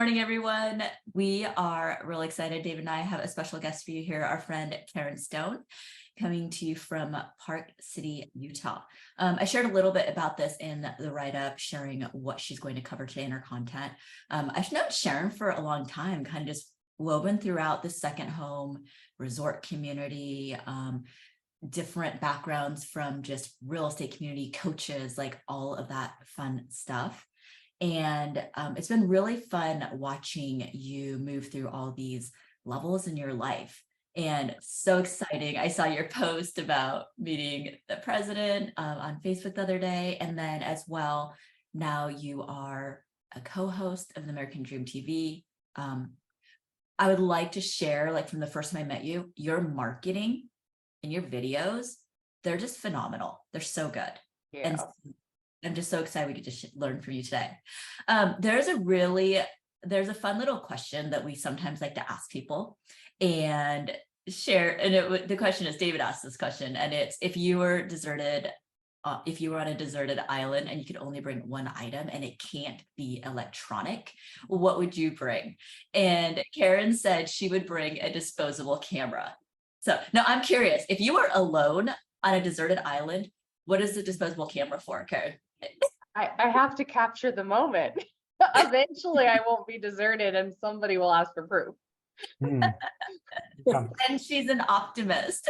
Morning, everyone. We are really excited. Dave and I have a special guest for you here, our friend Karen Stone, coming to you from Park City, Utah. I shared a little bit about this in the write-up, sharing what she's going to cover today in her content. I've known Sharon for a long time, kind of just woven throughout the second home resort community, different backgrounds from just real estate community coaches, like all of that fun stuff. And it's been really fun watching you move through all these levels in your life. And so exciting. I saw your post about meeting the president on Facebook the other day. And then as well, now you are a co-host of the American Dream TV. I would like to share, like from the first time I met you, your marketing and your videos, they're just phenomenal. They're so good. Yeah. And I'm just so excited we get to learn from you today. There's a fun little question that we sometimes like to ask people and share. And the question is, David asked this question, and it's, if you were on a deserted island and you could only bring one item and it can't be electronic, what would you bring? And Karen said she would bring a disposable camera. So now I'm curious, if you were alone on a deserted island, what is the disposable camera for, Karen? I have to capture the moment. Eventually, I won't be deserted and somebody will ask for proof. And she's an optimist.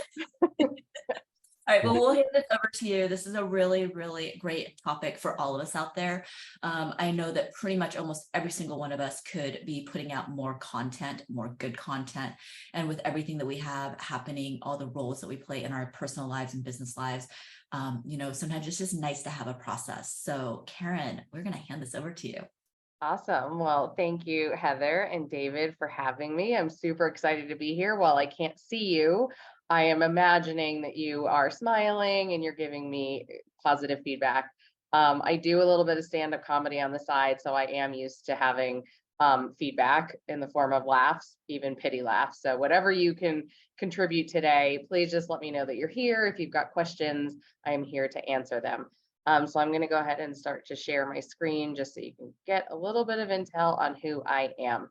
All right, well, we'll hand this over to you. This is a really, really great topic for all of us out there. I know that pretty much almost every single one of us could be putting out more content, more good content. And with everything that we have happening, all the roles that we play in our personal lives and business lives, sometimes it's just nice to have a process. So Karen, we're going to hand this over to you. Awesome. Well, thank you, Heather and David, for having me. I'm super excited to be here. While I can't see you, I am imagining that you are smiling and you're giving me positive feedback. I do a little bit of stand-up comedy on the side, so I am used to having feedback in the form of laughs, even pity laughs. So whatever you can contribute today, please just let me know that you're here. If you've got questions, I am here to answer them. So I'm going to go ahead and start to share my screen just so you can get a little bit of intel on who I am.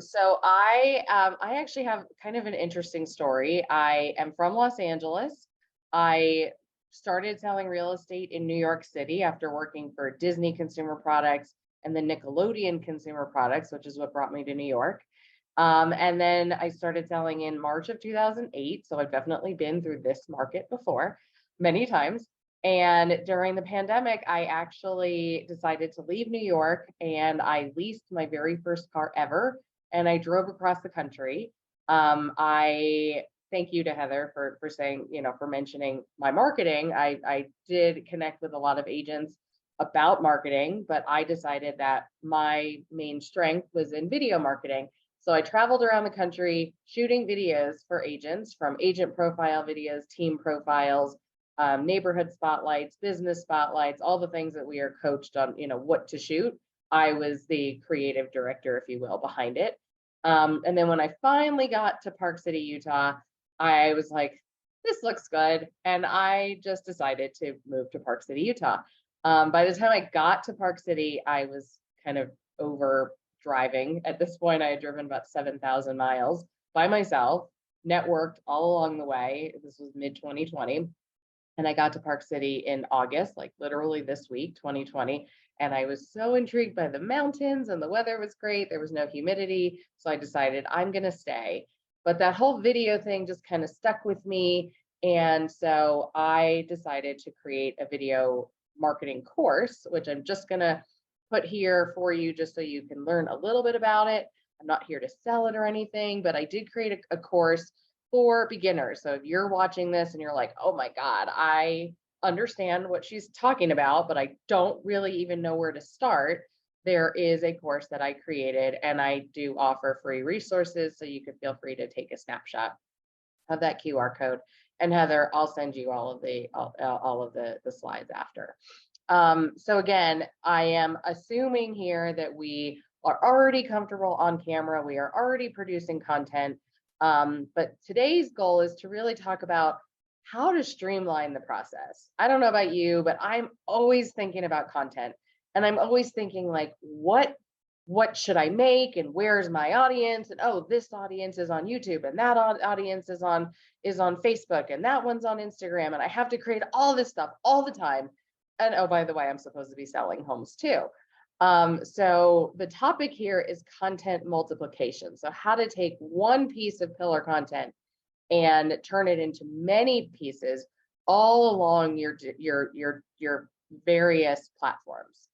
So I actually have kind of an interesting story. I am from Los Angeles. I started selling real estate in New York City after working for Disney Consumer Products and the Nickelodeon Consumer Products, which is what brought me to New York. And then I started selling in March of 2008. So I've definitely been through this market before many times. And during the pandemic, I actually decided to leave New York and I leased my very first car ever. And I drove across the country. I thank you to Heather for saying, for mentioning my marketing. I did connect with a lot of agents about marketing, but I decided that my main strength was in video marketing. So I traveled around the country shooting videos for agents, from agent profile videos, team profiles, neighborhood spotlights, business spotlights, all the things that we are coached on, what to shoot. I was the creative director, if you will, behind it. And then when I finally got to Park City, Utah, I was like, this looks good. And I just decided to move to Park City, Utah. By the time I got to Park City, I was kind of over driving. At this point, I had driven about 7,000 miles by myself, networked all along the way. This was mid-2020. And I got to Park City in August, like literally this week, 2020. And I was so intrigued by the mountains and the weather was great. There was no humidity. So I decided I'm going to stay. But that whole video thing just kind of stuck with me. And so I decided to create a video marketing course, which I'm just going to put here for you just so you can learn a little bit about it. I'm not here to sell it or anything, but I did create a course for beginners. So if you're watching this and you're like, oh my God, I understand what she's talking about, but I don't really even know where to start, there is a course that I created and I do offer free resources. So you can feel free to take a snapshot of that QR code. And Heather, I'll send you all of the slides after. So again, I am assuming here that we are already comfortable on camera. We are already producing content. But today's goal is to really talk about how to streamline the process. I don't know about you, but I'm always thinking about content, and I'm always thinking like, what what should I make and where's my audience? And oh, this audience is on YouTube and that audience is on Facebook and that one's on Instagram. And I have to create all this stuff all the time. And oh, by the way, I'm supposed to be selling homes too. So the topic here is content multiplication. So how to take one piece of pillar content and turn it into many pieces all along your various platforms.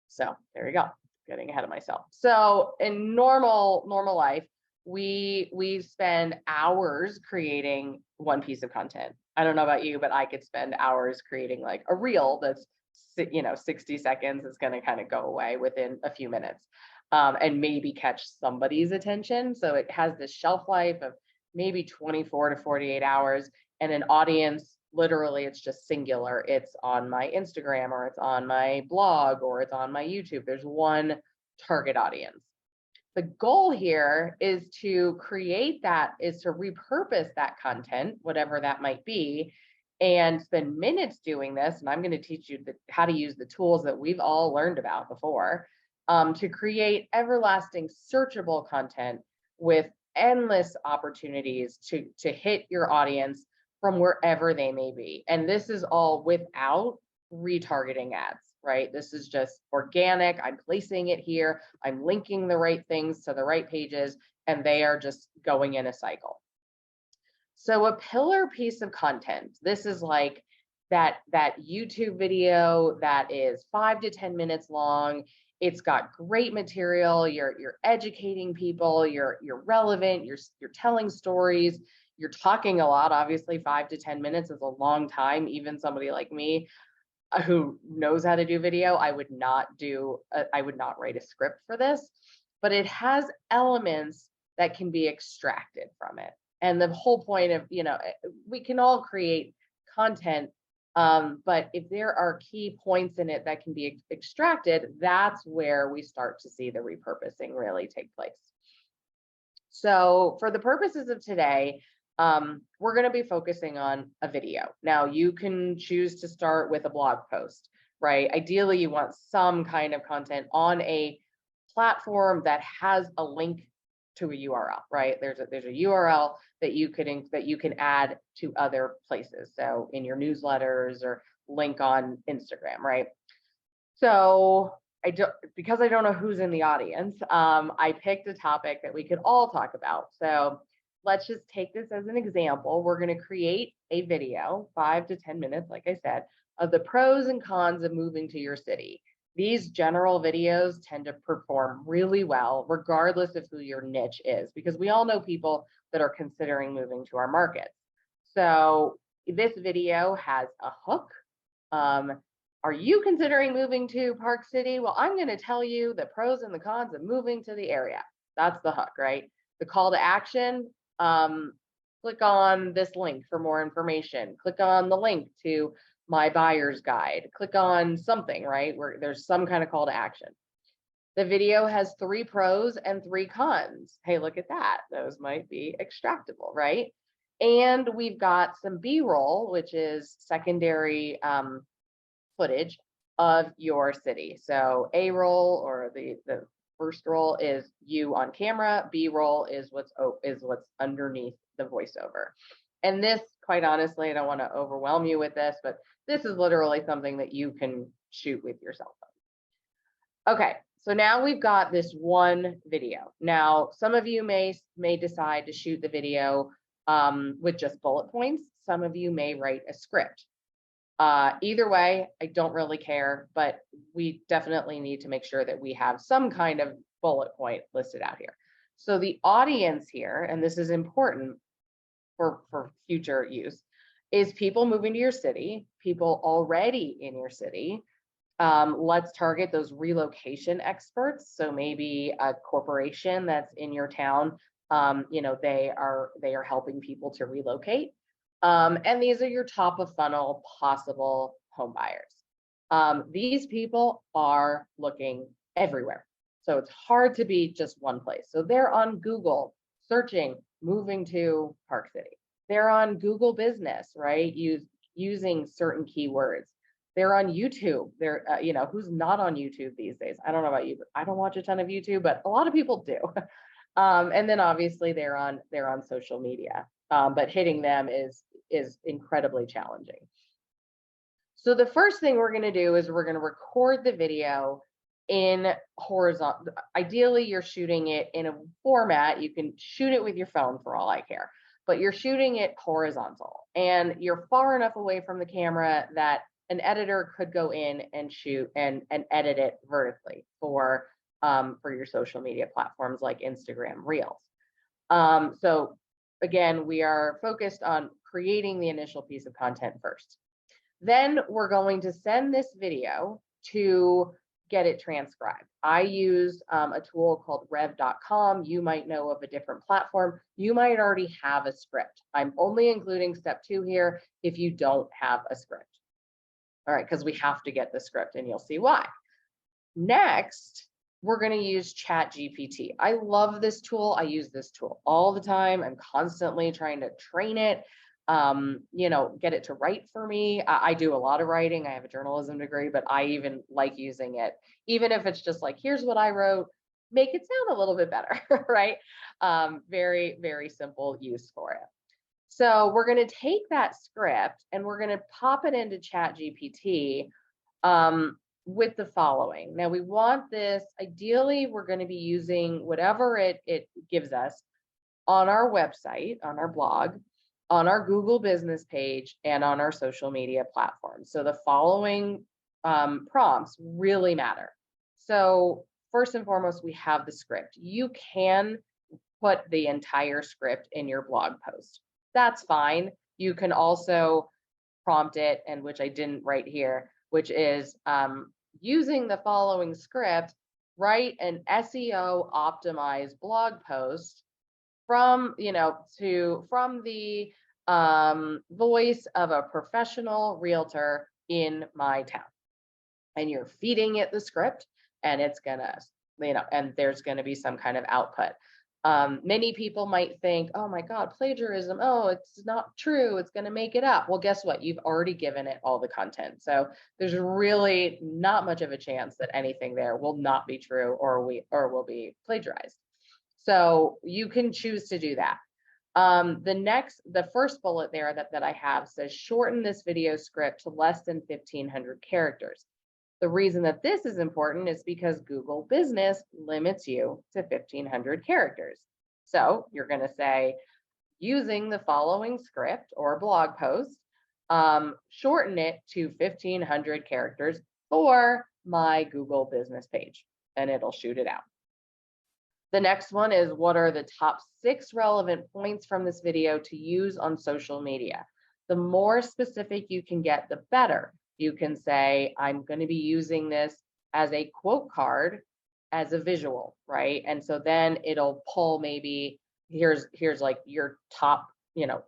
So there you go. Getting ahead of myself. So in normal life, we spend hours creating one piece of content. I don't know about you, but I could spend hours creating like a reel that's 60 seconds. It's going to kind of go away within a few minutes, and maybe catch somebody's attention. So it has this shelf life of maybe 24 to 48 hours, and an audience, literally it's just singular. It's on my Instagram, or it's on my blog, or it's on my YouTube. There's one target audience. The goal here is to repurpose that content, whatever that might be, and spend minutes doing this. And I'm going to teach you how to use the tools that we've all learned about before, to create everlasting searchable content with endless opportunities to hit your audience from wherever they may be. And this is all without retargeting ads, right? This is just organic. I'm placing it here. I'm linking the right things to the right pages, and they are just going in a cycle. So a pillar piece of content, this is like that YouTube video that is 5 to 10 minutes long. It's got great material. You're educating people. You're relevant. You're telling stories. You're talking a lot. Obviously, 5 to 10 minutes is a long time. Even somebody like me, who knows how to do video, I would not write a script for this, but it has elements that can be extracted from it. And the whole point of, we can all create content, but if there are key points in it that can be extracted, that's where we start to see the repurposing really take place. So for the purposes of today, we're going to be focusing on a video. Now, you can choose to start with a blog post, right? Ideally, you want some kind of content on a platform that has a link to a URL, right? There's a URL that you can add to other places. So in your newsletters or link on Instagram, right? So because I don't know who's in the audience, I picked a topic that we could all talk about. So let's just take this as an example. We're going to create a video, 5 to 10 minutes, like I said, of the pros and cons of moving to your city. These general videos tend to perform really well, regardless of who your niche is, because we all know people that are considering moving to our markets. So this video has a hook. Are you considering moving to Park City? Well, I'm going to tell you the pros and the cons of moving to the area. That's the hook, right? The call to action, click on this link for more information. Click on the link to my buyer's guide. Click on something, right? Where there's some kind of call to action. The video has 3 pros and 3 cons. Hey, look at that. Those might be extractable, right? And we've got some B-roll, which is secondary footage of your city. So A-roll, or the first roll, is you on camera. B-roll is what's underneath the voiceover. And this, quite honestly, I don't want to overwhelm you with this, but this is literally something that you can shoot with your cell phone. Okay, so now we've got this one video. Now, some of you may decide to shoot the video with just bullet points. Some of you may write a script. Either way, I don't really care, but we definitely need to make sure that we have some kind of bullet point listed out here. So the audience here, and this is important for future use, is people moving to your city, people already in your city. Let's target those relocation experts. So maybe a corporation that's in your town, they are helping people to relocate. And these are your top of funnel possible home buyers. These people are looking everywhere. So it's hard to be just one place. So they're on Google searching moving to Park City. They're on Google Business, right? Using certain keywords. They're on YouTube. They're, who's not on YouTube these days? I don't know about you, but I don't watch a ton of YouTube, but a lot of people do. And then obviously they're on social media, but hitting them is incredibly challenging. So the first thing we're going to do is we're going to record the video in horizontal. Ideally, you're shooting it in a format. You can shoot it with your phone for all I care, but you're shooting it horizontal and you're far enough away from the camera that an editor could go in and shoot and edit it vertically for your social media platforms like Instagram Reels. So again, we are focused on creating the initial piece of content first. Then we're going to send this video to get it transcribed. I use a tool called rev.com. You might know of a different platform. You might already have a script. I'm only including step 2 here if you don't have a script. All right, because we have to get the script and you'll see why. Next, we're going to use ChatGPT. I love this tool. I use this tool all the time. I'm constantly trying to train it, get it to write for me. I do a lot of writing. I have a journalism degree, but I even like using it, even if it's just like, here's what I wrote, make it sound a little bit better, right? Very, very simple use for it. So we're going to take that script and we're going to pop it into ChatGPT with the following. Now we want this, ideally, we're going to be using whatever it gives us on our website, on our blog, on our Google business page, and on our social media platforms. So the following prompts really matter. So first and foremost, we have the script. You can put the entire script in your blog post. That's fine. You can also prompt it, and which I didn't write here, which is using the following script, write an SEO optimized blog post from the voice of a professional realtor in my town. And you're feeding it the script, and it's gonna, and there's gonna be some kind of output. Many people might think, oh my God, plagiarism. Oh, it's not true. It's going to make it up. Well, guess what? You've already given it all the content. So there's really not much of a chance that anything there will not be true or will be plagiarized. So you can choose to do that. The first bullet there that I have says, shorten this video script to less than 1,500 characters. The reason that this is important is because Google Business limits you to 1,500 characters. So you're going to say, using the following script or blog post, shorten it to 1,500 characters for my Google Business page, and it'll shoot it out. The next one is, what are the top 6 relevant points from this video to use on social media? The more specific you can get, the better. You can say, I'm going to be using this as a quote card, as a visual, right? And so then it'll pull maybe, here's like your top,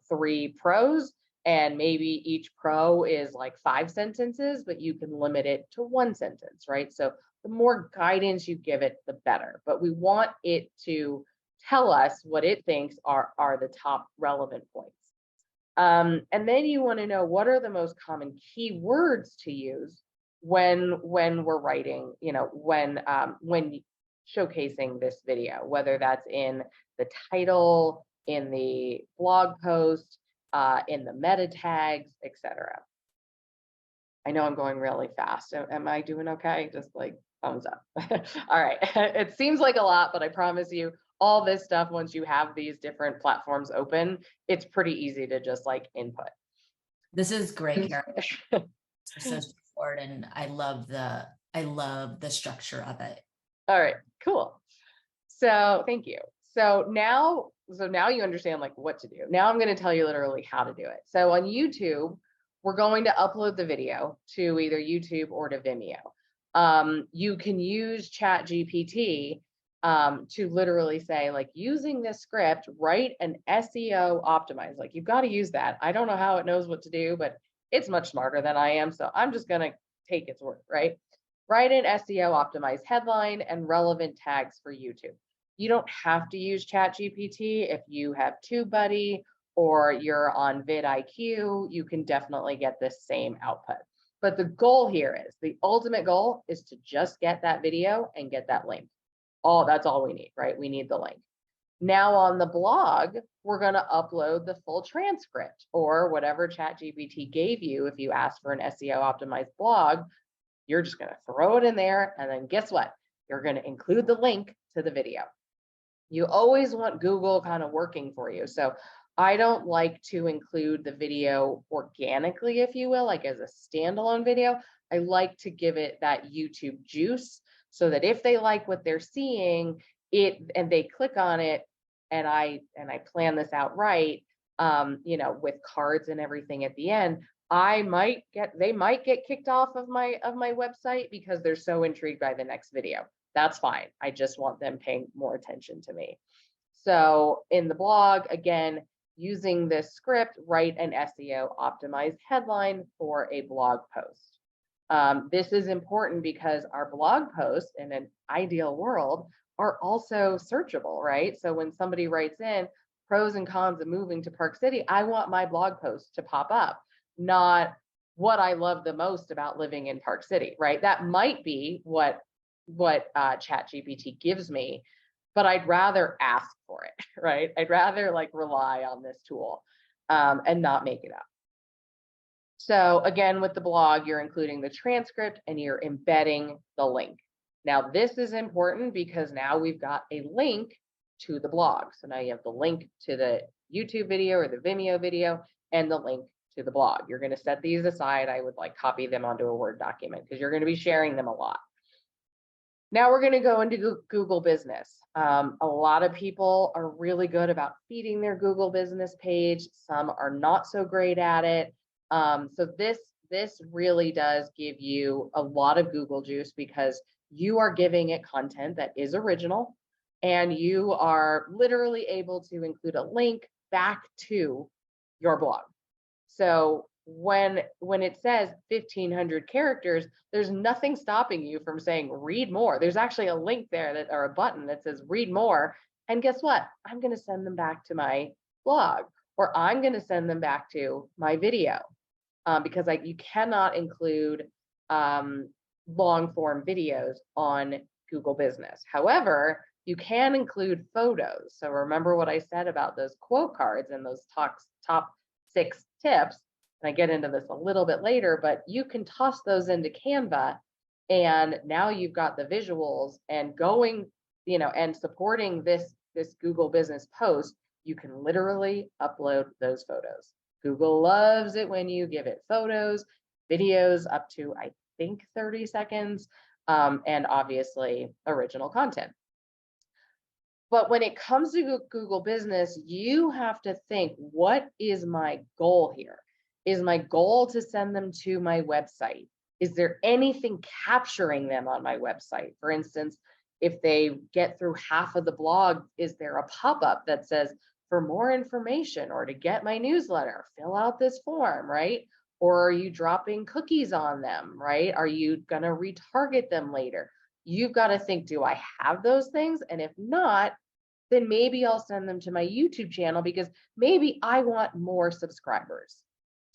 3 pros, and maybe each pro is like 5 sentences, but you can limit it to 1 sentence, right? So the more guidance you give it, the better. But we want it to tell us what it thinks are the top relevant points. And then you want to know, what are the most common keywords to use when we're writing, when showcasing this video, whether that's in the title, in the blog post, in the meta tags, etc. I know I'm going really fast. Am I doing okay? Just like thumbs up. All right. It seems like a lot, but I promise you, all this stuff, once you have these different platforms open, it's pretty easy to just like input. This is great, Karen. It's so straightforward, and I love the structure of it. All right, cool. So thank you. So now you understand like what to do. Now I'm going to tell you literally how to do it. So on YouTube, we're going to upload the video to either YouTube or to Vimeo. You can use ChatGPT to literally say, like, using this script, write an SEO optimized. Like, you've got to use that. I don't know how it knows what to do, but it's much smarter than I am. So I'm just going to take its word, right? Write an SEO optimized headline and relevant tags for YouTube. You don't have to use ChatGPT. If you have TubeBuddy or you're on vidIQ, you can definitely get this same output. But the goal here is, the ultimate goal is to just get that video and get that link. That's all we need, right? We need the link. Now on the blog, we're going to upload the full transcript or whatever ChatGPT gave you. If you ask for an SEO optimized blog, you're just going to throw it in there. And then guess what? You're going to include the link to the video. You always want Google kind of working for you. So I don't like to include the video organically, if you will, like as a standalone video. I like to give it that YouTube juice so that if they like what they're seeing, and they click on it, and I plan this out right, with cards and everything at the end, they might get kicked off of my website because they're so intrigued by the next video. That's fine. I just want them paying more attention to me. So in the blog, again, using this script, write an SEO optimized headline for a blog post. This is important because our blog posts in an ideal world are also searchable, right? So when somebody writes in pros and cons of moving to Park City, I want my blog post to pop up, not what I love the most about living in Park City, right? That might be what ChatGPT gives me, but I'd rather ask for it, right? I'd rather rely on this tool and not make it up. So again, with the blog, you're including the transcript and you're embedding the link. Now, this is important because now we've got a link to the blog. So now you have the link to the YouTube video or the Vimeo video and the link to the blog. You're going to set these aside. I would copy them onto a Word document because you're going to be sharing them a lot. Now we're going to go into Google Business. A lot of people are really good about feeding their Google Business page. Some are not so great at it. So this really does give you a lot of Google juice because you are giving it content that is original, and you are literally able to include a link back to your blog. So when it says 1,500 characters, there's nothing stopping you from saying read more. There's actually a link there or a button that says read more. And guess what? I'm going to send them back to my blog, or I'm going to send them back to my video because you cannot include long form videos on Google Business. However, you can include photos. So remember what I said about those quote cards and those top 6 tips. And I get into this a little bit later, but you can toss those into Canva, and now you've got the visuals and going, and supporting this Google Business post. You can literally upload those photos. Google loves it when you give it photos, videos up to, I think, 30 seconds, and obviously original content. But when it comes to Google Business, you have to think, what is my goal here? Is my goal to send them to my website? Is there anything capturing them on my website? For instance, if they get through half of the blog, is there a pop-up that says, for more information or to get my newsletter, fill out this form, right? Or are you dropping cookies on them, right? Are you going to retarget them later? You've got to think, do I have those things? And if not, then maybe I'll send them to my YouTube channel because maybe I want more subscribers.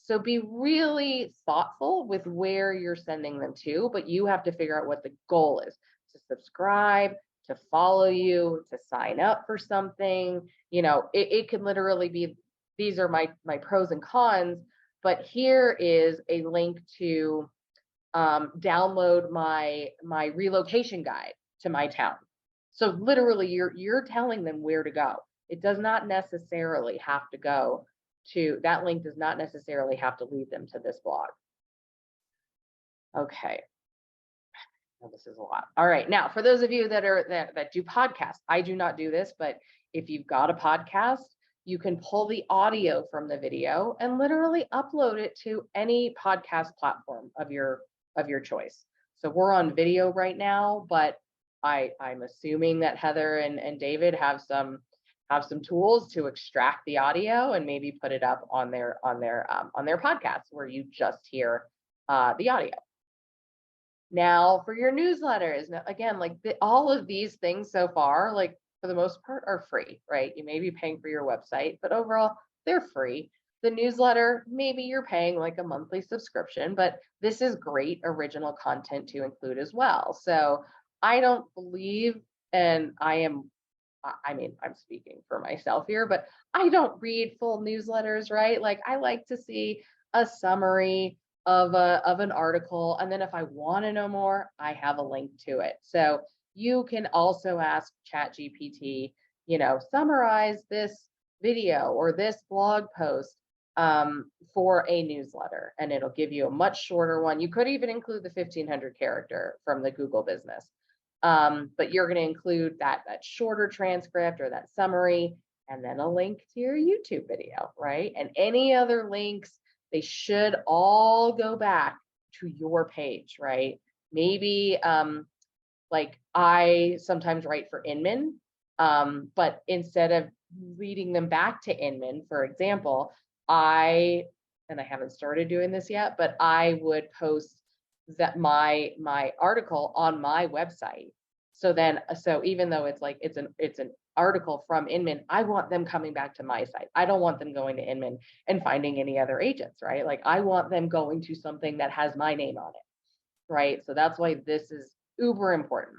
So be really thoughtful with where you're sending them to, but you have to figure out what the goal is: to subscribe, to follow you, to sign up for something. It could literally be, these are my pros and cons, but here is a link to download my relocation guide to my town. So literally you're telling them where to go. It does not necessarily have to go to, that link does not necessarily have to lead them to this blog. Okay. Well, this is a lot. All right. Now, for those of you that do podcasts, I do not do this, but if you've got a podcast, you can pull the audio from the video and literally upload it to any podcast platform of your choice. So we're on video right now, but I'm assuming that Heather and David have some tools to extract the audio and maybe put it up on their podcasts where you just hear the audio. Now for your newsletters, now again, all of these things so far, for the most part, are free, right? You may be paying for your website, but overall they're free. The newsletter, maybe you're paying like a monthly subscription, but this is great original content to include as well. So I don't believe, and I mean, I'm speaking for myself here, but I don't read full newsletters, right? Like I like to see a summary of an article, and then if I want to know more, I have a link to it. So you can also ask ChatGPT, summarize this video or this blog post for a newsletter, and it'll give you a much shorter one. You could even include the 1500 character from the Google business. But you're going to include that shorter transcript or that summary, and then a link to your YouTube video, right? And any other links, they should all go back to your page, right? Maybe like I sometimes write for Inman, but instead of leading them back to Inman, for example, and I haven't started doing this yet, but I would post that my article on my website. So even though it's an article from Inman, I want them coming back to my site. I don't want them going to Inman and finding any other agents, right? Like I want them going to something that has my name on it, right? So that's why this is uber important.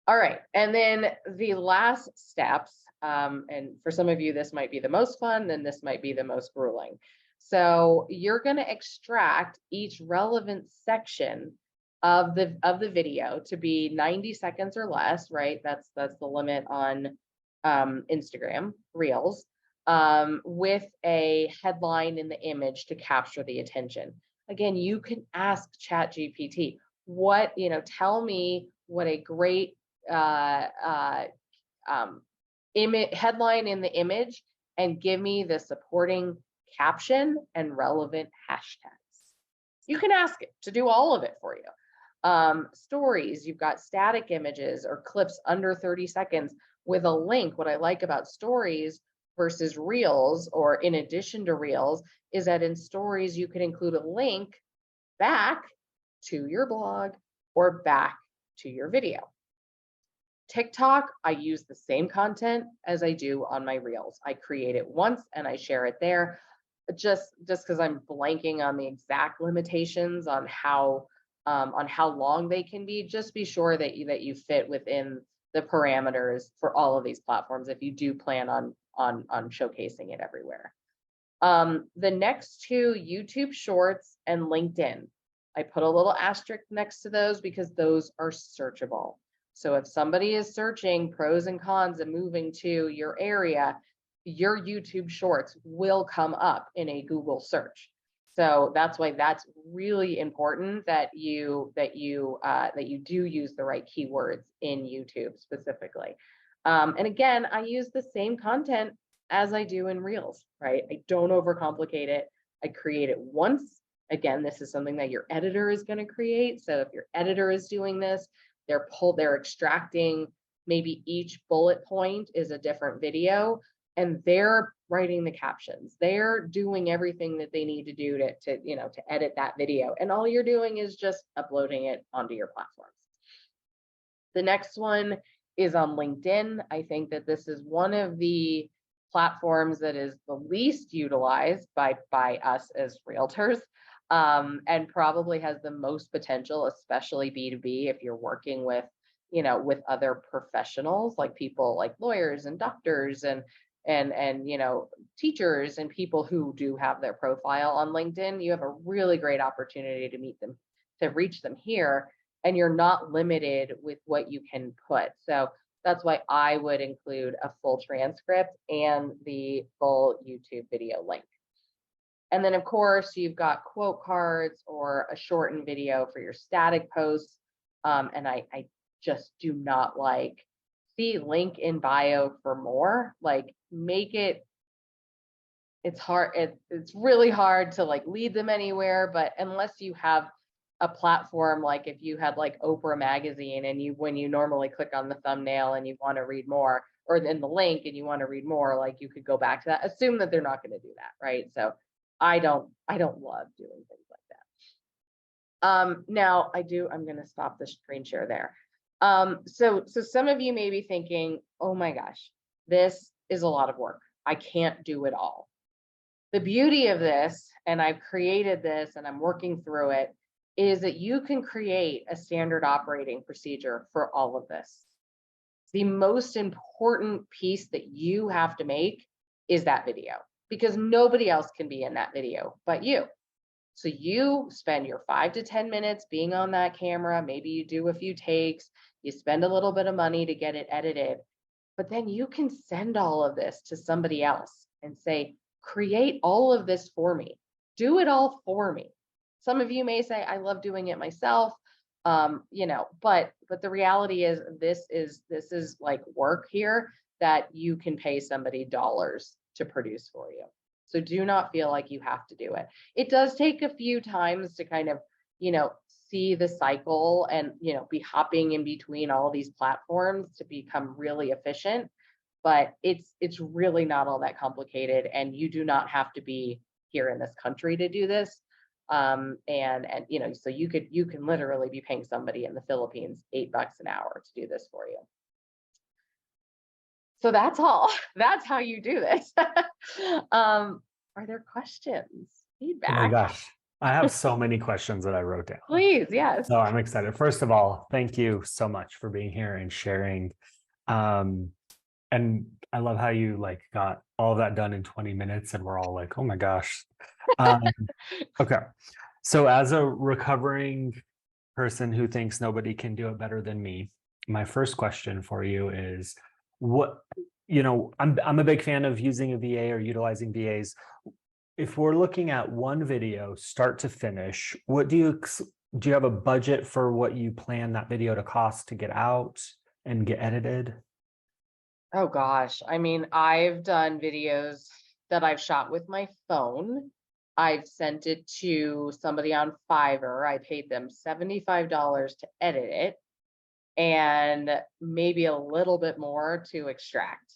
All right, and then the last steps, and for some of you, this might be the most fun, and this might be the most grueling. So you're going to extract each relevant section of the video to be 90 seconds or less, right? That's the limit on Instagram Reels, with a headline in the image to capture the attention. Again, you can ask ChatGPT, tell me what a great headline in the image, and give me the supporting caption and relevant hashtags. You can ask it to do all of it for you. Stories, you've got static images or clips under 30 seconds with a link. What I like about stories versus reels, or in addition to reels, is that in stories you can include a link back to your blog or back to your video. TikTok, I use the same content as I do on my reels. I create it once and I share it there. Just because I'm blanking on the exact limitations on how long they can be, just be sure that you fit within the parameters for all of these platforms if you do plan on showcasing it everywhere. The next two, YouTube Shorts and LinkedIn. I put a little asterisk next to those because those are searchable. So if somebody is searching pros and cons of moving to your area, your YouTube Shorts will come up in a Google search. So that's why that's really important that you do use the right keywords in YouTube specifically. And again, I use the same content as I do in Reels, right? I don't overcomplicate it. I create it once. Again, this is something that your editor is going to create. So if your editor is doing this, they're extracting, maybe each bullet point is a different video, and they're writing the captions. They're doing everything that they need to do to edit that video. And all you're doing is just uploading it onto your platforms. The next one is on LinkedIn. I think that this is one of the platforms that is the least utilized by us as realtors. And probably has the most potential, especially B2B, if you're working with other professionals, like people like lawyers and doctors and teachers and people who do have their profile on LinkedIn. You have a really great opportunity to meet them, to reach them here, and you're not limited with what you can put. So that's why I would include a full transcript and the full YouTube video link. And then, of course, you've got quote cards or a shortened video for your static posts. And I just do not like the link in bio for more. Like, make it, it's hard. It's really hard to like lead them anywhere. But unless you have a platform, like if you had like Oprah magazine, and when you normally click on the thumbnail and you want to read more, or in the link and you want to read more, like you could go back to that. Assume that they're not going to do that, right? So I don't love doing things like that. Now I'm going to stop the screen share there. So some of you may be thinking, oh my gosh, this is a lot of work. I can't do it all. The beauty of this, and I've created this and I'm working through it, is that you can create a standard operating procedure for all of this. The most important piece that you have to make is that video, because nobody else can be in that video but you. So you spend your 5 to 10 minutes being on that camera. Maybe you do a few takes, you spend a little bit of money to get it edited, but then you can send all of this to somebody else and say, create all of this for me. Do it all for me. Some of you may say, I love doing it myself. But the reality is this is like work here that you can pay somebody dollars to produce for you. So do not feel like you have to do it. It does take a few times to kind of, see the cycle and, be hopping in between all these platforms to become really efficient. But it's really not all that complicated, and you do not have to be here in this country to do this. So you can literally be paying somebody in the Philippines $8 an hour to do this for you. So that's all. That's how you do this. Are there questions? Oh my Feedback? gosh. I have so many questions that I wrote down. Please, yes. So I'm excited. First of all, thank you so much for being here and sharing. And I love how you got all of that done in 20 minutes and we're all like, oh my gosh. Okay. So as a recovering person who thinks nobody can do it better than me, my first question for you is I'm a big fan of using a VA or utilizing VAs. If we're looking at one video start to finish, what do you have a budget for what you plan that video to cost to get out and get edited? Oh gosh. I mean, I've done videos that I've shot with my phone. I've sent it to somebody on Fiverr. I paid them $75 to edit it and maybe a little bit more to extract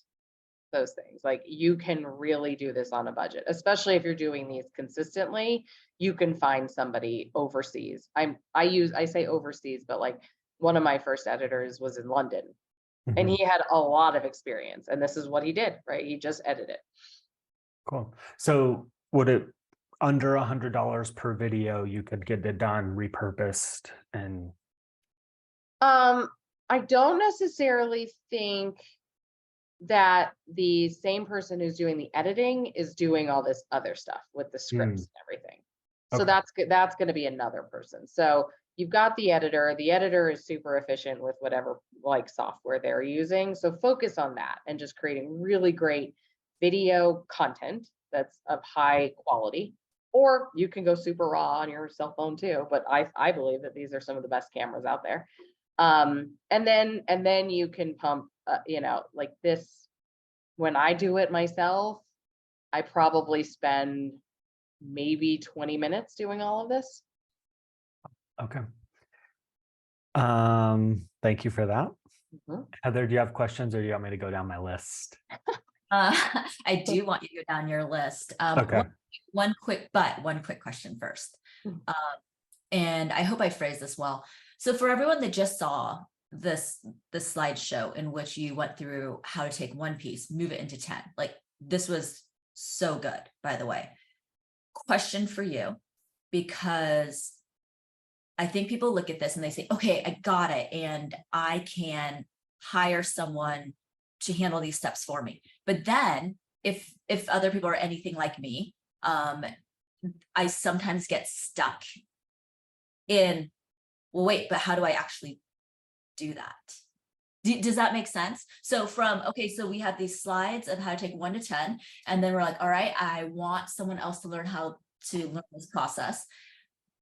those things. Like, you can really do this on a budget, especially if you're doing these consistently. You can find somebody overseas. I say overseas, but like one of my first editors was in London and Mhm. he had a lot of experience, and this is what he did, right? He just edited. Cool. So would it under $100 per video, you could get it done, repurposed, and I don't necessarily think that the same person who's doing the editing is doing all this other stuff with the scripts and everything. So okay. that's good. That's going to be another person. So you've got the editor. The editor is super efficient with whatever software they're using. So focus on that and just creating really great video content that's of high quality. Or you can go super raw on your cell phone too. But I believe that these are some of the best cameras out there. And then you can pump, like this. When I do it myself, I probably spend maybe 20 minutes doing all of this. Okay. Thank you for that. Mm-hmm. Heather, do you have questions or do you want me to go down my list? I do want you to go down your list. Okay. One quick question first. And I hope I phrased this well. So for everyone that just saw the slideshow in which you went through how to take one piece, move it into 10, like this was so good, by the way. Question for you, because I think people look at this and they say, okay, I got it. And I can hire someone to handle these steps for me. But then if other people are anything like me, I sometimes get stuck in, well, wait, but how do I actually do that? Does that make sense? So so we have these slides of how to take 1 to 10, and then we're like, all right, I want someone else to learn how to learn this process.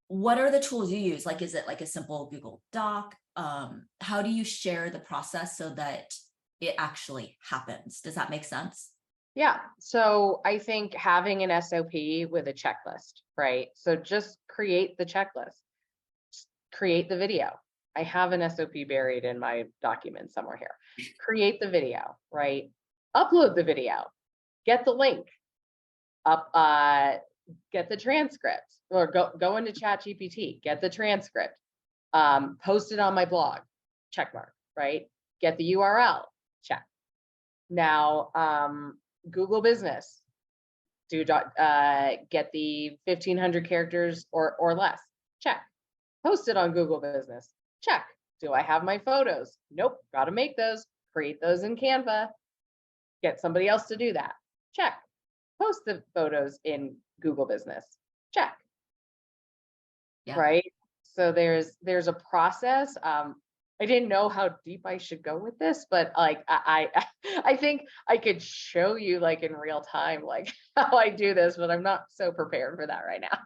What are the tools you use? Like, is it like a simple Google Doc? How do you share the process so that it actually happens? Does that make sense? Yeah. So I think having an SOP with a checklist, right? So just create the checklist, create the video. I have an SOP buried in my document somewhere here. Create the video, right? Upload the video, get the link, get the transcript, or go into ChatGPT, get the transcript, post it on my blog, check mark, right? Get the URL, check. Now, Google Business, get the 1,500 characters or less. Check. Post it on Google Business. Check. Do I have my photos? Nope. Got to make those. Create those in Canva. Get somebody else to do that. Check. Post the photos in Google Business. Check. Yeah. Right. So there's a process. I didn't know how deep I should go with this, but like I think I could show you like in real time like how I do this, but I'm not so prepared for that right now.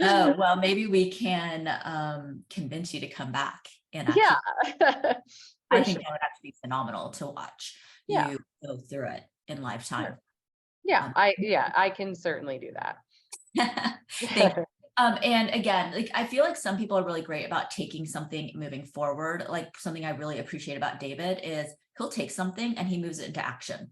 Oh, well, maybe we can convince you to come back and actually, Yeah. I For think sure. that would actually be phenomenal to watch Yeah. you go through it in live time. Yeah, Um, I can certainly do that. Thank you. And again, like I feel like some people are really great about taking something moving forward. Like something I really appreciate about David is he'll take something and he moves it into action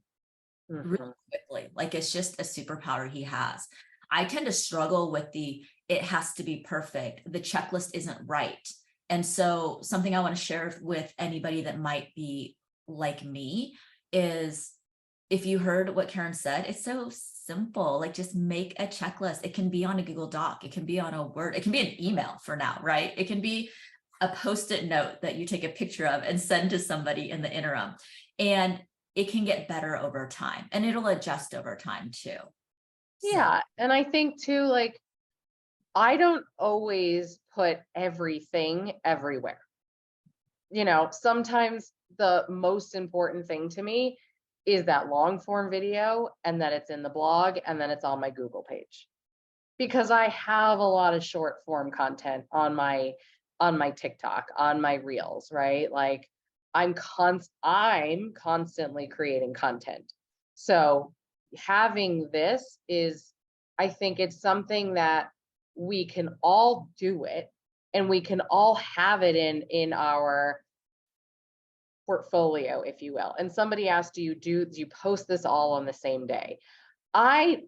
really Mhm. quickly. Like it's just a superpower he has. I tend to struggle with it has to be perfect. The checklist isn't right. And so something I want to share with anybody that might be like me is if you heard what Karen said, it's so simple. Like just make a checklist. It can be on a Google Doc. It can be on a Word. It can be an email for now, right? It can be a Post-it note that you take a picture of and send to somebody in the interim. And it can get better over time and it'll adjust over time too. So, Yeah, and I think too, like I don't always put everything everywhere. Sometimes the most important thing to me is that long form video and that it's in the blog and then it's on my Google page. Because I have a lot of short form content on my TikTok, on my reels, right? Like I'm constantly creating content. So having this is, I think it's something that we can all do it and we can all have it in our portfolio, if you will. And somebody asked, do you post this all on the same day? I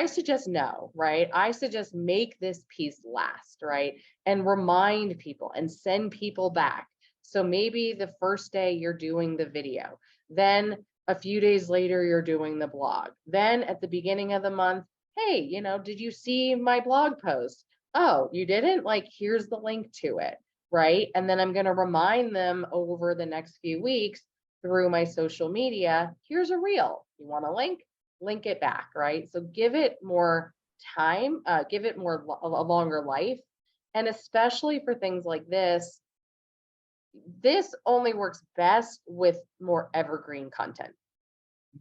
suggest no, right? I suggest make this piece last, right? And remind people and send people back. So maybe the first day you're doing the video, then a few days later you're doing the blog. Then at the beginning of the month, hey, did you see my blog post? Oh, you didn't? Like, here's the link to it, right? And then I'm going to remind them over the next few weeks through my social media, here's a reel. You want a link? Link it back, right? So give it more time, give it a longer life. And especially for things like this only works best with more evergreen content.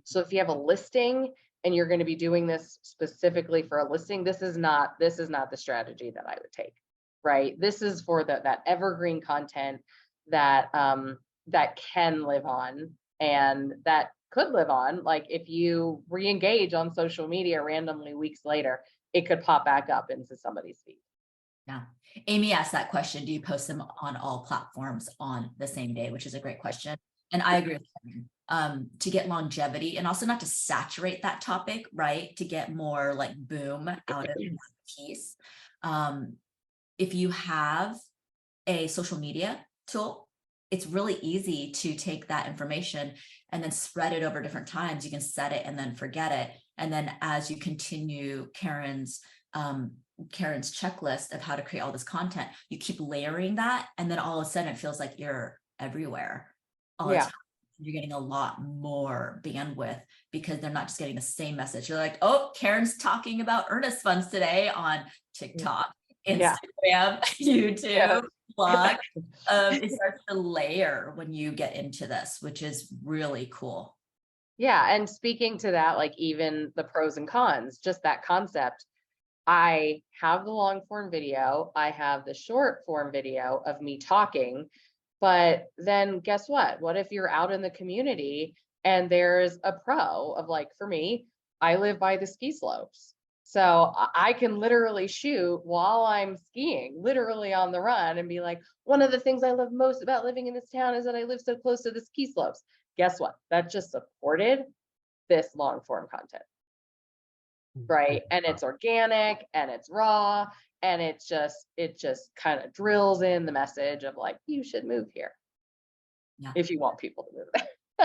So if you have a listing and you're going to be doing this specifically for a listing, this is not the strategy that I would take, right? This is for that evergreen content that that can live on and that could live on. Like if you re-engage on social media randomly weeks later, it could pop back up into somebody's feed. yeah. Amy asked that question. Do you post them on all platforms on the same day? Which is a great question. And I agree with Karen. To get longevity and also not to saturate that topic, right? To get more like boom out of that piece. If you have a social media tool, it's really easy to take that information and then spread it over different times. You can set it and then forget it. And then as you continue Karen's checklist of how to create all this content, you keep layering that. And then all of a sudden it feels like you're everywhere all the time. You're getting a lot more bandwidth because they're not just getting the same message. You're like, oh, Karen's talking about earnest funds today on TikTok, Instagram, YouTube, blog. It starts to layer when you get into this, which is really cool. Yeah. And speaking to that, like even the pros and cons, just that concept, I have the long form video, I have the short form video of me talking, but then guess what? What if you're out in the community and there's a pro of like, for me, I live by the ski slopes. So I can literally shoot while I'm skiing, literally on the run and be like, one of the things I love most about living in this town is that I live so close to the ski slopes. Guess what? That just supported this long form content. Right. And it's organic and it's raw and it just kind of drills in the message of like, you should move here. Yeah. If you want people to move there.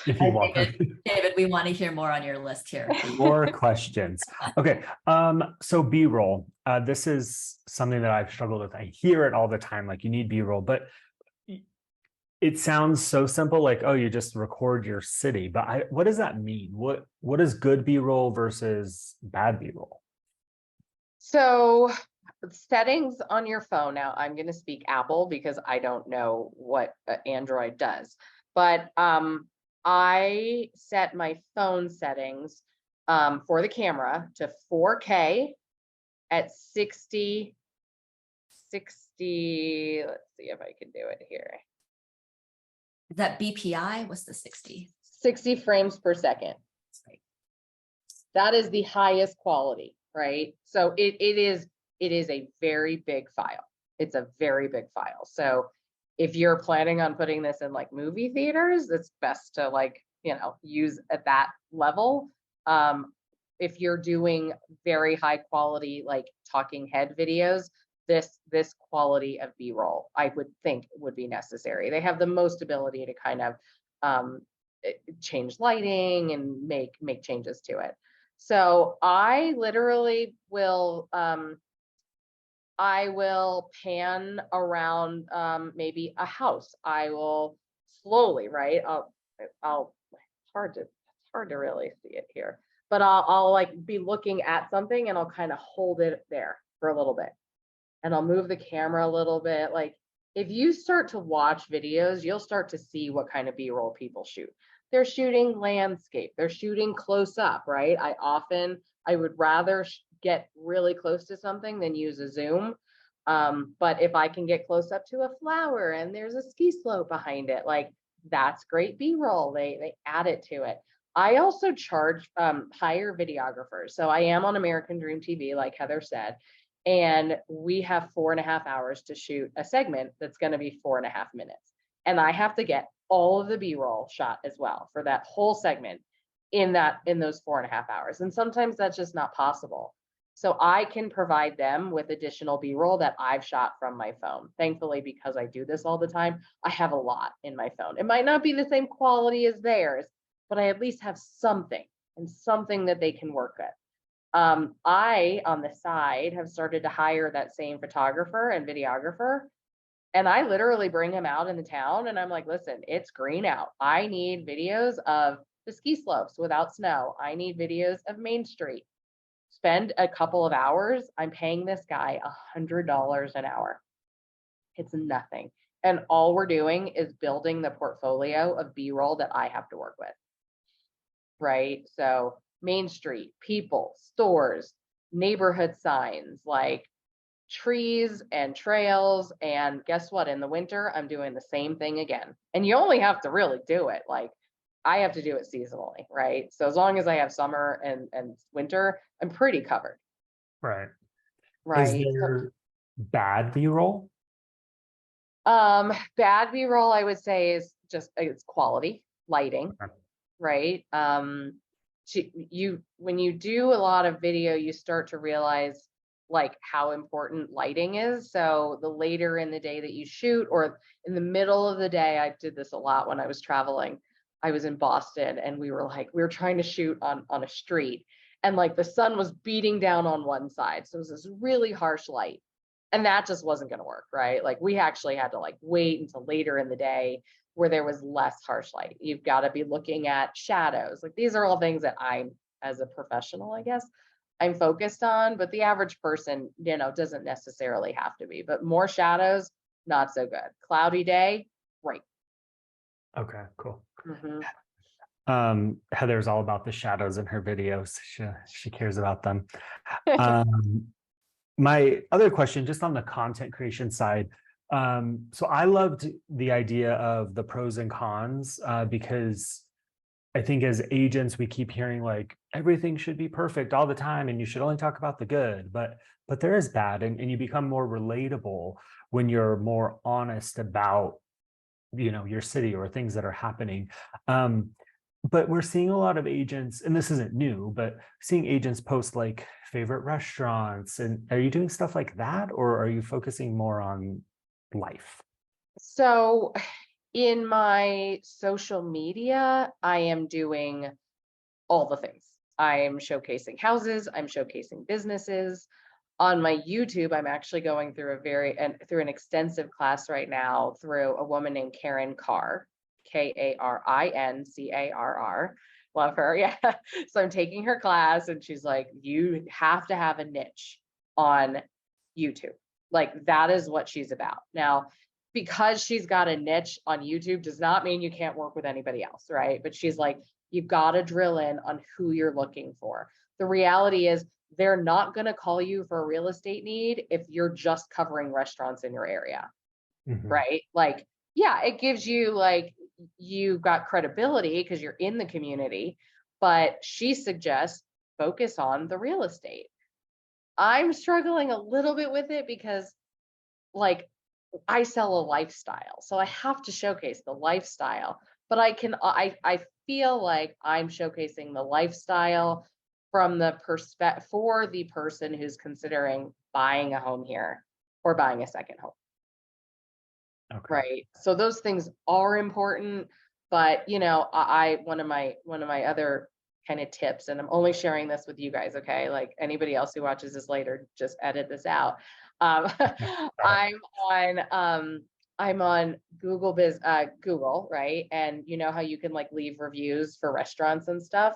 if you want them. David, we want to hear more on your list here. More questions. Okay. So B-roll. This is something that I've struggled with. I hear it all the time, like you need B-roll, but it sounds so simple, like, oh, you just record your city. But what does that mean? What is good B-roll versus bad B-roll? So settings on your phone. Now I'm going to speak Apple because I don't know what Android does, but I set my phone settings for the camera to 4K at 60. Let's see if I can do it here. Is that BPI? What's the 60? 60 frames per second. Right. That is the highest quality, right? So it is a very big file. It's a very big file. So if you're planning on putting this in like movie theaters, it's best to like, use at that level. If you're doing very high quality, like talking head videos, this quality of B-roll, I would think would be necessary. They have the most ability to kind of change lighting and make changes to it. So I literally will pan around maybe a house. I will slowly, right? It's hard to really see it here, but I'll like be looking at something and I'll kind of hold it there for a little bit. And I'll move the camera a little bit. Like if you start to watch videos, you'll start to see what kind of B-roll people shoot. They're shooting landscape. They're shooting close up, right? I would rather get really close to something than use a zoom. But if I can get close up to a flower and there's a ski slope behind it, like that's great B-roll. They add it to it. I also charge hire videographers. So I am on American Dream TV, like Heather said. And we have 4.5 hours to shoot a segment that's going to be 4.5 minutes. And I have to get all of the B-roll shot as well for that whole segment in those 4.5 hours. And sometimes that's just not possible. So I can provide them with additional B-roll that I've shot from my phone. Thankfully, because I do this all the time, I have a lot in my phone. It might not be the same quality as theirs, but I at least have something that they can work with. I, on the side, have started to hire that same photographer and videographer. And I literally bring him out in the town and I'm like, listen, it's green out. I need videos of the ski slopes without snow. I need videos of Main Street. Spend a couple of hours. I'm paying this guy $100 an hour. It's nothing. And all we're doing is building the portfolio of B-roll that I have to work with. Right? So Main Street, people, stores, neighborhood signs, like trees and trails. And guess what? In the winter, I'm doing the same thing again. And you only have to really do it. Like I have to do it seasonally, right? So as long as I have summer and winter, I'm pretty covered. Right. Right. Is there bad B-roll? Bad B-roll, I would say, is just it's quality, lighting, Okay. right? When you do a lot of video, you start to realize like how important lighting is. So the later in the day that you shoot, or in the middle of the day, I did this a lot when I was traveling. I was in Boston and we were trying to shoot on a street and like the sun was beating down on one side. So it was this really harsh light and that just wasn't going to work, right? Like we actually had to like wait until later in the day where there was less harsh light. You've got to be looking at shadows. Like these are all things that I'm, as a professional, I guess, I'm focused on, but the average person, doesn't necessarily have to be, but more shadows, not so good. Cloudy day, great. Okay, cool. Mm-hmm. Heather's all about the shadows in her videos. She cares about them. My other question, just on the content creation side. So I loved the idea of the pros and cons because I think as agents, we keep hearing like everything should be perfect all the time and you should only talk about the good, but there is bad and you become more relatable when you're more honest about, your city or things that are happening. But we're seeing a lot of agents, and this isn't new, but seeing agents post like favorite restaurants. And are you doing stuff like that, or are you focusing more on life? So In my social media, I am doing all the things. I am showcasing houses, I'm showcasing businesses. On my YouTube, I'm actually going through through an extensive class right now through a woman named Karen Carr, Karincarr. Love her. Yeah. So I'm taking her class and she's like, you have to have a niche on YouTube. Like that is what she's about. Now, because she's got a niche on YouTube does not mean you can't work with anybody else, right? But she's like, you've got to drill in on who you're looking for. The reality is they're not going to call you for a real estate need if you're just covering restaurants in your area, right? Like, yeah, it gives you like, you've got credibility because you're in the community, but she suggests focus on the real estate. I'm struggling a little bit with it because like I sell a lifestyle, so I have to showcase the lifestyle, but I feel like I'm showcasing the lifestyle from the perspective for the person who's considering buying a home here or buying a second home. Okay. Right. So those things are important, but you know, one of my other kind of tips, and I'm only sharing this with you guys, okay? Like anybody else who watches this later, just edit this out. I'm on Google, right? And you know how you can like leave reviews for restaurants and stuff.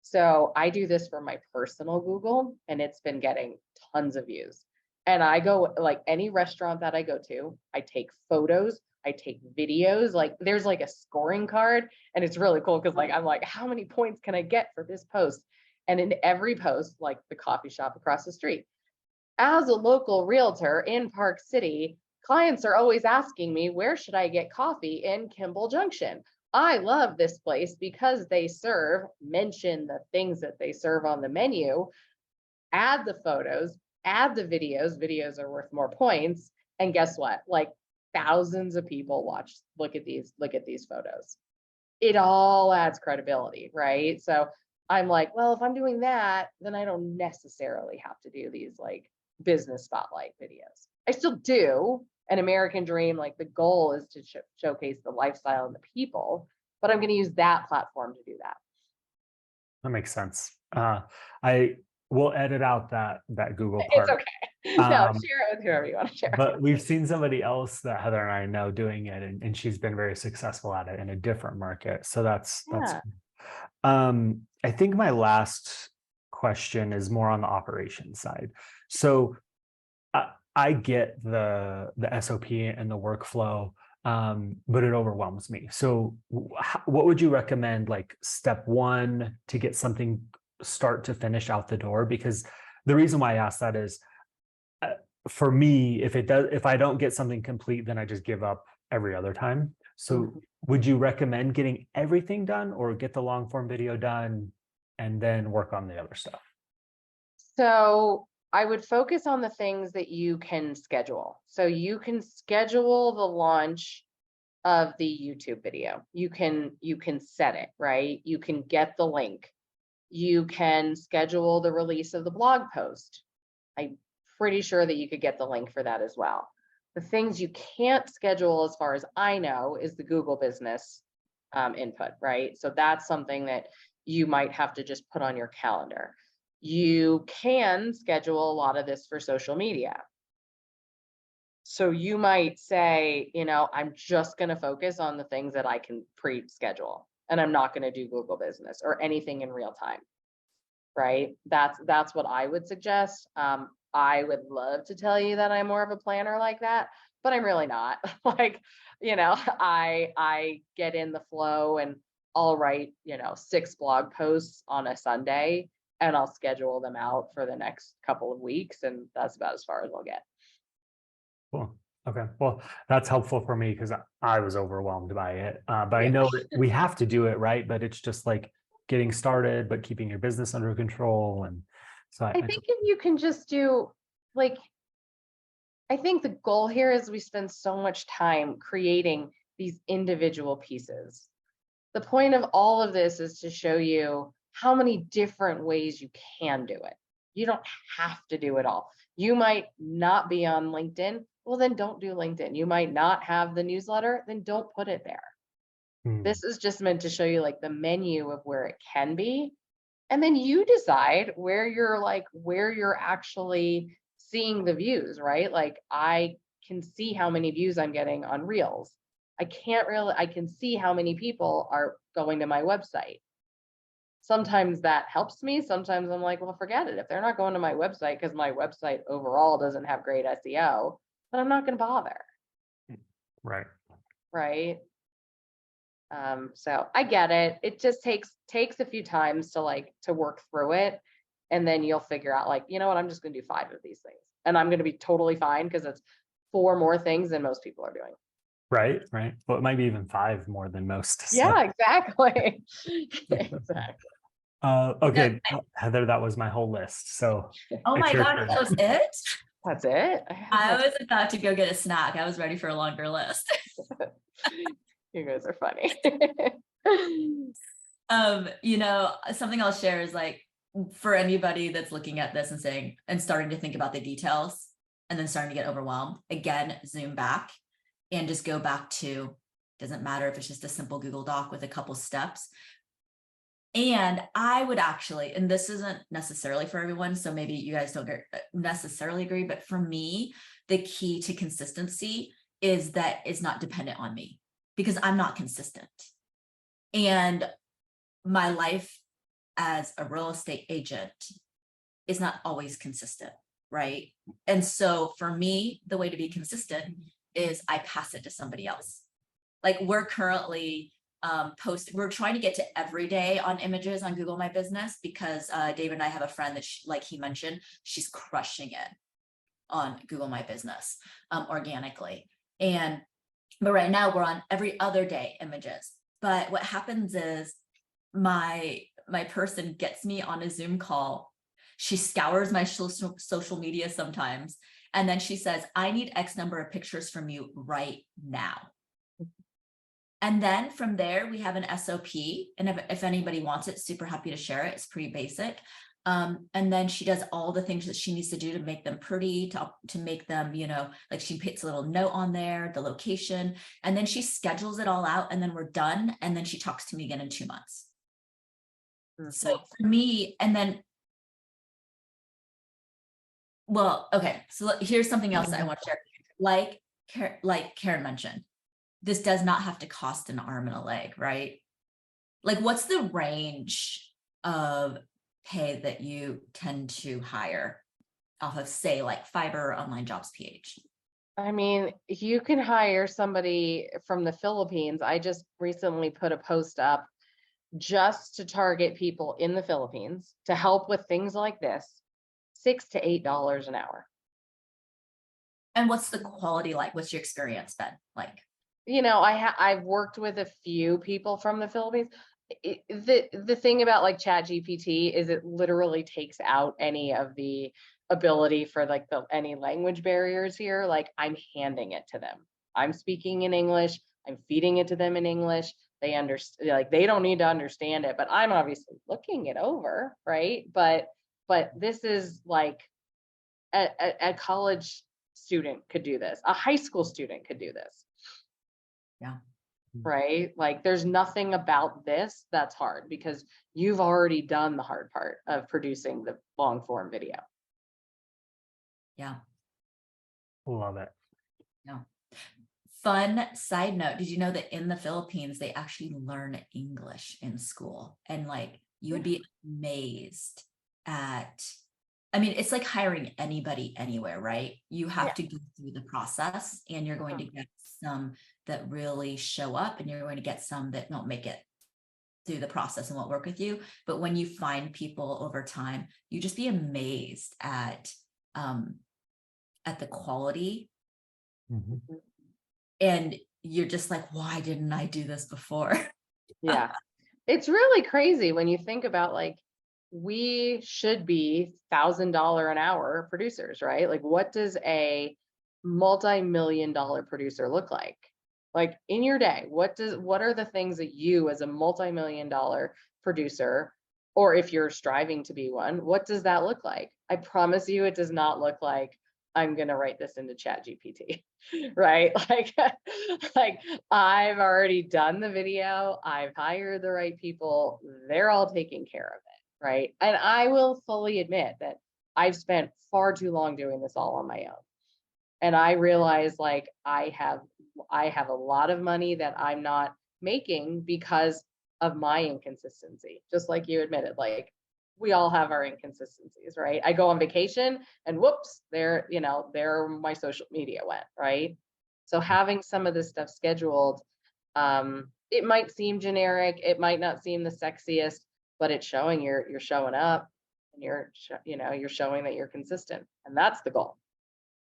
So I do this for my personal Google, and it's been getting tons of views. And I go like any restaurant that I go to, I take photos, I take videos, like there's like a scoring card, and it's really cool because like I'm like, how many points can I get for this post? And in every post, like the coffee shop across the street. As a local realtor in Park City, clients are always asking me, where should I get coffee in Kimball Junction? I love this place because they mention the things that they serve on the menu, add the photos, add the videos. Videos are worth more points. And guess what? Like thousands of people look at these photos. It all adds credibility, right? So I'm like, well, if I'm doing that, then I don't necessarily have to do these like business spotlight videos. I still do an American dream. Like the goal is to showcase the lifestyle and the people, but I'm going to use that platform to do that. That makes sense. I will edit out that Google It's part. okay. No, share it with whoever you want to share. But we've seen somebody else that Heather and I know doing it, and she's been very successful at it in a different market. So that's Yeah. I think my last question is more on the operations side. So I get the SOP and the workflow, but it overwhelms me. So what would you recommend, like step one to get something start to finish out the door? Because the reason why I ask that is, for me, if I don't get something complete, then I just give up every other time. So would you recommend getting everything done, or get the long form video done and then work on the other stuff? So I would focus on the things that you can schedule. So you can schedule the launch of the YouTube video. You can set it, right? You can get the link. You can schedule the release of the blog post. I'm pretty sure that you could get the link for that as well. The things you can't schedule, as far as I know, is the Google business input, right? So that's something that you might have to just put on your calendar. You can schedule a lot of this for social media. So you might say, you know, I'm just going to focus on the things that I can pre-schedule, and I'm not going to do Google business or anything in real time, right? That's what I would suggest. I would love to tell you that I'm more of a planner like that, but I'm really not. Like, you know, I get in the flow, and I'll write, you know, 6 blog posts on a Sunday, and I'll schedule them out for the next couple of weeks. And that's about as far as I'll get. Cool. Okay. Well, that's helpful for me because I was overwhelmed by it. But I know we have to do it, right? But it's just like getting started, but keeping your business under control. And so I think if you can just do, like, I think the goal here is we spend so much time creating these individual pieces. The point of all of this is to show you how many different ways you can do it. You don't have to do it all. You might not be on LinkedIn. Well, then don't do LinkedIn. You might not have the newsletter, then don't put it there. This is just meant to show you like the menu of where it can be. And then you decide where you're actually seeing the views, right? Like I can see how many views I'm getting on Reels. I can see how many people are going to my website. Sometimes that helps me. Sometimes I'm like, well, forget it. If they're not going to my website because my website overall doesn't have great SEO, then I'm not going to bother. Right. Right. So I get it. It just takes a few times to work through it. And then you'll figure out like, you know what, I'm just going to do 5 of these things and I'm going to be totally fine because it's 4 more things than most people are doing. Right. Well, it might be even 5 more than most. Yeah, exactly. Exactly. Okay, Heather, that was my whole list. So Oh my God, that was it? That's it. I was about to go get a snack. I was ready for a longer list. You guys are funny. Something I'll share is like, for anybody that's looking at this and starting to think about the details and then starting to get overwhelmed, again, zoom back and just go back to, doesn't matter if it's just a simple Google Doc with a couple steps. And I would actually, and this isn't necessarily for everyone, so maybe you guys don't necessarily agree, but for me, the key to consistency is that it's not dependent on me because I'm not consistent. And my life as a real estate agent is not always consistent, right? And so for me, the way to be consistent is I pass it to somebody else. Like we're currently we're trying to get to every day on images on Google My Business because David and I have a friend that like he mentioned, she's crushing it on Google My Business organically. But right now we're on every other day images. But what happens is my person gets me on a Zoom call. She scours my social media sometimes. And then she says, I need X number of pictures from you right now. And then from there, we have an SOP. And if anybody wants it, super happy to share it. It's pretty basic. And then she does all the things that she needs to do to make them pretty, to make them, like she puts a little note on there, the location, and then she schedules it all out and then we're done. And then she talks to me again in 2 months. Mm-hmm. So for me, and then, well, okay. So here's something else that I want to share. Like Karen mentioned, this does not have to cost an arm and a leg, right? Like what's the range of pay that you tend to hire off of, say, like Fiverr or Online Jobs PH? I mean, you can hire somebody from the Philippines. I just recently put a post up just to target people in the Philippines to help with things like this, $6 to $8 an hour. And what's the quality like? What's your experience been like? I've worked with a few people from the Philippines. The thing about like ChatGPT is it literally takes out any of the ability for like any language barriers here. Like I'm handing it to them. I'm speaking in English. I'm feeding it to them in English. They understand, like they don't need to understand it, but I'm obviously looking it over, right? But this is like a college student could do this. A high school student could do this. Yeah. Right? Like there's nothing about this that's hard because you've already done the hard part of producing the long form video. Yeah. Love it. Yeah. Fun side note. Did you know that in the Philippines, they actually learn English in school? And like, you would be amazed at, I mean, it's like hiring anybody anywhere, right? You have to go through the process and you're going to get some that really show up and you're going to get some that don't make it through the process and won't work with you. But when you find people over time, you just be amazed at the quality. Mm-hmm. And you're just like, why didn't I do this before? Yeah. It's really crazy when you think about like, we should be $1,000 an hour producers, right? Like what does a multi-million-dollar producer look like? Like in your day, what are the things that you as a multi-million-dollar producer Or if you're striving to be one, what does that look like? I promise you, it does not look like I'm going to write this into Chat GPT, right? Like I've already done the video. I've hired the right people. They're all taking care of it, right? And I will fully admit that I've spent far too long doing this all on my own. And I realize like I have a lot of money that I'm not making because of my inconsistency. Just like you admitted, like we all have our inconsistencies, right? I go on vacation and whoops, there my social media went, right? So having some of this stuff scheduled, it might seem generic, it might not seem the sexiest, but it's showing you're showing up, and you're showing that you're consistent, and that's the goal.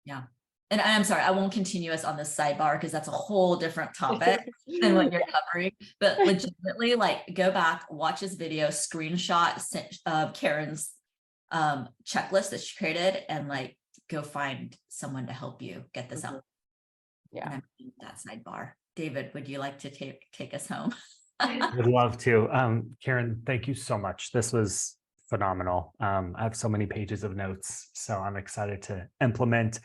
Yeah. And I'm sorry, I won't continue us on this sidebar because that's a whole different topic than what you're covering. But legitimately, like, go back, watch this video, screenshot Karen's checklist that she created, and like go find someone to help you get this out. Yeah. And I'm that sidebar. David, would you like to take us home? Would love to. Karen, thank you so much. This was phenomenal. I have so many pages of notes, so I'm excited to implement.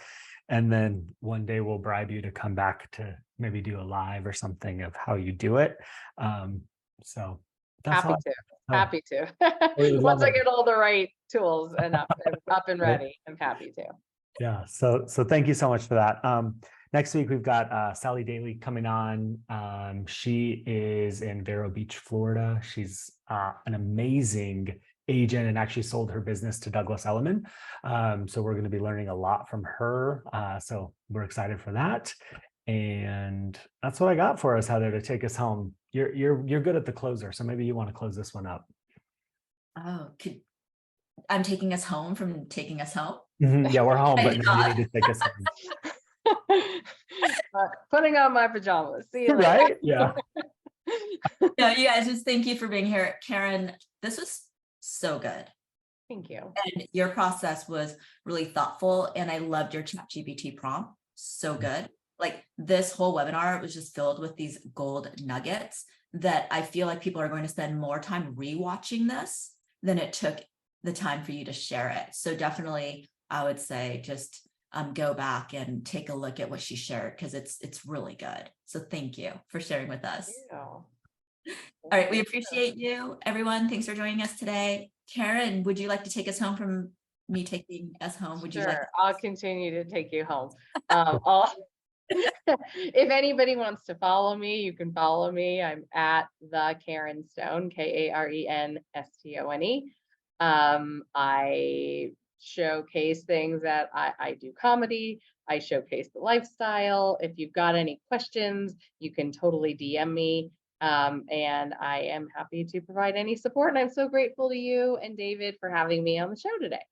And then one day we'll bribe you to come back to maybe do a live or something of how you do it. So that's happy to. Once Once I get all the right tools and up and ready, I'm happy to. Yeah. So thank you so much for that. Next week, we've got Sally Daly coming on. She is in Vero Beach, Florida. She's an amazing agent and actually sold her business to Douglas Elliman. So we're going to be learning a lot from her. So we're excited for that. And that's what I got for us, Heather, to take us home. You're good at the closer, so maybe you want to close this one up. Oh, I'm taking us home from taking us home. Yeah, we're home, but now you need to take us home. Putting on my pajamas. See you later. Right? Yeah. No, you guys, just thank you for being here. Karen, this was so good. Thank you. And your process was really thoughtful, and I loved your ChatGPT prompt. So good. Like, this whole webinar was just filled with these gold nuggets that I feel like people are going to spend more time rewatching this than it took the time for you to share it. So definitely, I would say just go back and take a look at what she shared, because it's really good. So thank you for sharing with us. All right, we appreciate you, everyone. Thanks for joining us today. Karen, would you like to take us home from me taking us home? Would you like? I'll continue to take you home. If anybody wants to follow me, you can follow me. I'm at the Karen Stone, KarenStone. I showcase things that I do comedy. I showcase the lifestyle. If you've got any questions, you can totally DM me. And I am happy to provide any support. And I'm so grateful to you and David for having me on the show today.